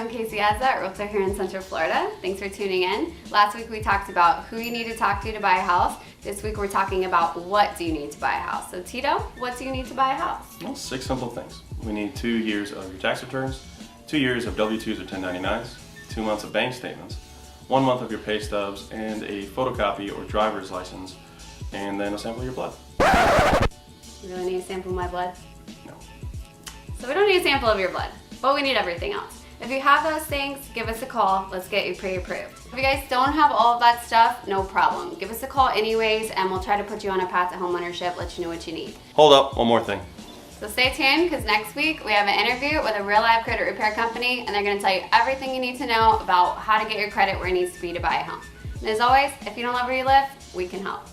I'm Casey Azza, realtor here in Central Florida. Thanks for tuning in. Last week we talked about who you need to talk to buy a house. This week we're talking about what do you need to buy a house. So Tito, what do you need to buy a house? Well, 6 simple things. We need 2 years of your tax returns, 2 years of W-2s or 1099s, 2 months of bank statements, 1 month of your pay stubs, and a photocopy or driver's license, and then a sample of your blood. You really need a sample of my blood? No. So we don't need a sample of your blood, but we need everything else. If you have those things, give us a call. Let's get you pre-approved. If you guys don't have all of that stuff, no problem. Give us a call anyways, and we'll try to put you on a path to homeownership, let you know what you need. Hold up, one more thing. So stay tuned, because next week we have an interview with a real life credit repair company, and they're going to tell you everything you need to know about how to get your credit where it needs to be to buy a home. And as always, if you don't love where you live, we can help.